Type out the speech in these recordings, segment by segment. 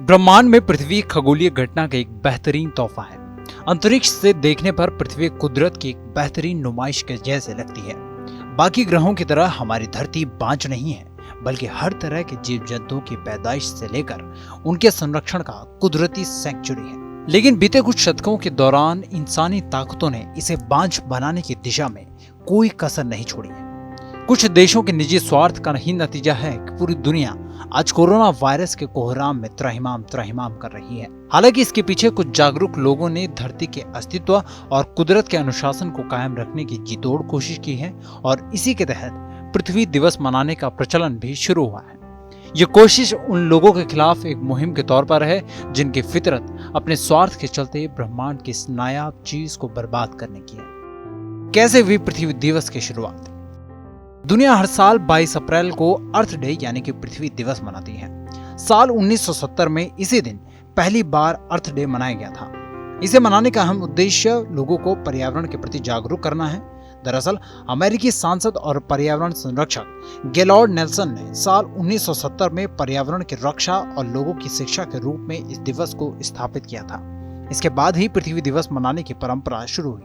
ब्रह्मांड में पृथ्वी खगोलीय घटना का एक बेहतरीन तोहफा है। अंतरिक्ष से देखने पर पृथ्वी कुदरत की एक बेहतरीन नुमाइश के जैसे लगती है। बाकी ग्रहों की तरह हमारी धरती बांझ नहीं है, बल्कि हर तरह के जीव जंतुओं की पैदाइश से लेकर उनके संरक्षण का कुदरती सेंचुरी है। लेकिन बीते कुछ शतकों के दौरान इंसानी ताकतों ने इसे बांझ बनाने की दिशा में कोई कसर नहीं छोड़ी है। कुछ देशों के निजी स्वार्थ का ही नतीजा है कि पूरी दुनिया आज कोरोना वायरस के कोहराम में त्रहिमाम कर रही है। हालांकि इसके पीछे कुछ जागरूक लोगों ने धरती के अस्तित्व और कुदरत के अनुशासन को कायम रखने की जीतोड़ कोशिश की है और इसी के तहत पृथ्वी दिवस मनाने का प्रचलन भी शुरू हुआ है। ये कोशिश उन लोगों के खिलाफ एक मुहिम के तौर पर है जिनकी फितरत अपने स्वार्थ के चलते ब्रह्मांड की इस नायाब चीज को बर्बाद करने की है। कैसे हुई पृथ्वी दिवस की शुरुआत? दुनिया हर साल 22 अप्रैल को अर्थ डे यानी कि पृथ्वी दिवस मनाती है। साल 1970 में इसी दिन पहली बार अर्थ डे मनाया गया था। इसे मनाने का अहम उद्देश्य लोगों को पर्यावरण के प्रति जागरूक करना है। दरअसल अमेरिकी सांसद और पर्यावरण संरक्षक गेलॉर्ड नेल्सन ने साल 1970 में पर्यावरण की रक्षा और लोगों की शिक्षा के रूप में इस दिवस को स्थापित किया था। इसके बाद ही पृथ्वी दिवस मनाने की परंपरा शुरू हुई।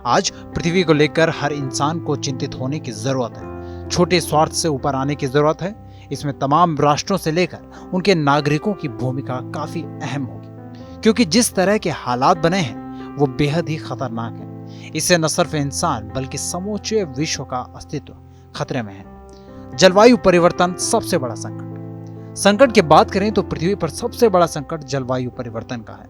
आज पृथ्वी को लेकर हर इंसान को चिंतित होने की जरूरत है। छोटे स्वार्थ से ऊपर आने की जरूरत है। इसमें तमाम राष्ट्रों से लेकर उनके नागरिकों की भूमिका काफी अहम होगी, क्योंकि जिस तरह के हालात बने हैं वो बेहद ही खतरनाक है। इससे न सिर्फ इंसान बल्कि समूचे विश्व का अस्तित्व खतरे में है। जलवायु परिवर्तन सबसे बड़ा संकट की बात करें तो पृथ्वी पर सबसे बड़ा संकट जलवायु परिवर्तन का है।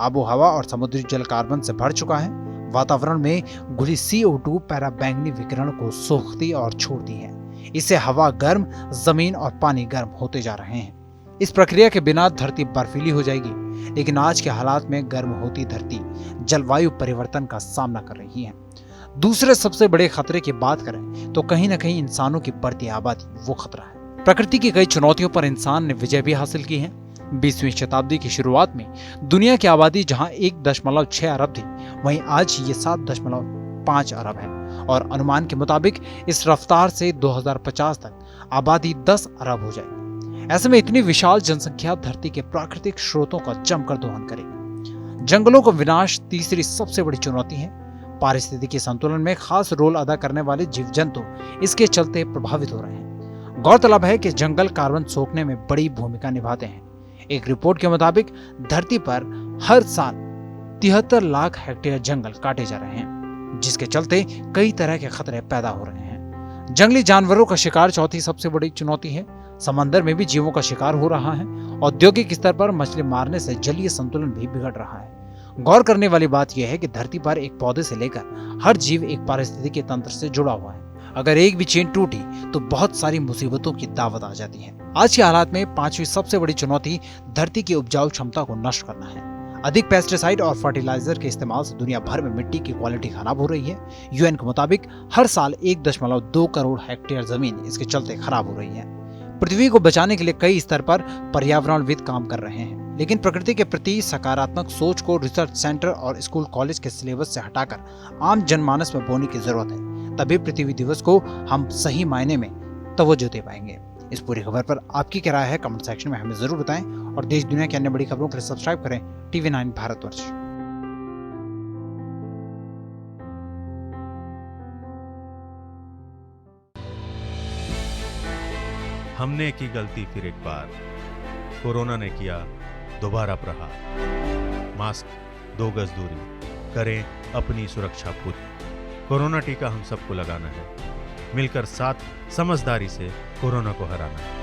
आबो हवा और समुद्री जल कार्बन से भर चुका है। वातावरण में घुली CO2 पराबैंगनी विकिरण को सोखती और छोड़ती है। इससे हवा गर्म, जमीन और पानी गर्म होते जा रहे हैं। इस प्रक्रिया के बिना धरती बर्फीली हो जाएगी। लेकिन आज के हालात में गर्म होती धरती जलवायु परिवर्तन का सामना कर रही है। दूसरे सबसे बड़े खतरे की बात करें तो कहीं न कहीं इंसानों की बढ़ती आबादी वो खतरा है। प्रकृति की कई चुनौतियों पर इंसान ने विजय भी हासिल की है। 20वीं शताब्दी की शुरुआत में दुनिया की आबादी जहां 1.6 अरब थी, वहीं आज ये 7.5 अरब है और अनुमान के मुताबिक इस रफ्तार से 2050 तक आबादी 10 अरब हो जाएगी। ऐसे में इतनी विशाल जनसंख्या धरती के प्राकृतिक स्रोतों का जमकर दोहन करेगी। जंगलों का विनाश तीसरी सबसे बड़ी चुनौती है। पारिस्थितिकी संतुलन में खास रोल अदा करने वाले जीव जंतु इसके चलते प्रभावित हो रहे हैं। गौरतलब है कि जंगल कार्बन सोखने में बड़ी भूमिका निभाते हैं। एक रिपोर्ट के मुताबिक धरती पर हर साल 73 लाख हेक्टेयर जंगल काटे जा रहे हैं, जिसके चलते कई तरह के खतरे पैदा हो रहे हैं। जंगली जानवरों का शिकार चौथी सबसे बड़ी चुनौती है। समंदर में भी जीवों का शिकार हो रहा है। औद्योगिक स्तर पर मछली मारने से जलीय संतुलन भी बिगड़ रहा है। गौर करने वाली बात यह है कि धरती पर एक पौधे से लेकर हर जीव एक पारिस्थितिकी तंत्र से जुड़ा हुआ है। अगर एक भी चेन टूटी तो बहुत सारी मुसीबतों की दावत आ जाती है। आज के हालात में पांचवी सबसे बड़ी चुनौती धरती की उपजाऊ क्षमता को नष्ट करना है। अधिक पेस्टिसाइड और फर्टिलाइजर के इस्तेमाल से दुनिया भर में मिट्टी की क्वालिटी खराब हो रही है। यूएन के मुताबिक हर साल 1.2 करोड़ हेक्टेयर जमीन इसके चलते खराब हो रही है। पृथ्वी को बचाने के लिए कई स्तर पर पर्यावरणविद काम कर रहे हैं, लेकिन प्रकृति के प्रति सकारात्मक सोच को रिसर्च सेंटर और स्कूल कॉलेज के सिलेबस से हटाकर आम जनमानस में बोने की जरूरत है। तभी पृथ्वी दिवस को हम सही मायने में तवज्जो दे पाएंगे। इस पूरी खबर पर आपकी क्या राय है कमेंट सेक्शन में हमें जरूर बताएं और देश दुनिया की अन्य बड़ी खबरों के लिए सब्सक्राइब करें TV9 भारतवर्ष। हमने की गलती फिर एक बार, कोरोना ने किया दोबारा प्रहार। मास्क, 2 गज दूरी, करें अपनी सुरक्षा पूरी। कोरोना टीका हम सबको लगाना है। मिलकर साथ समझदारी से कोरोना को हराना है।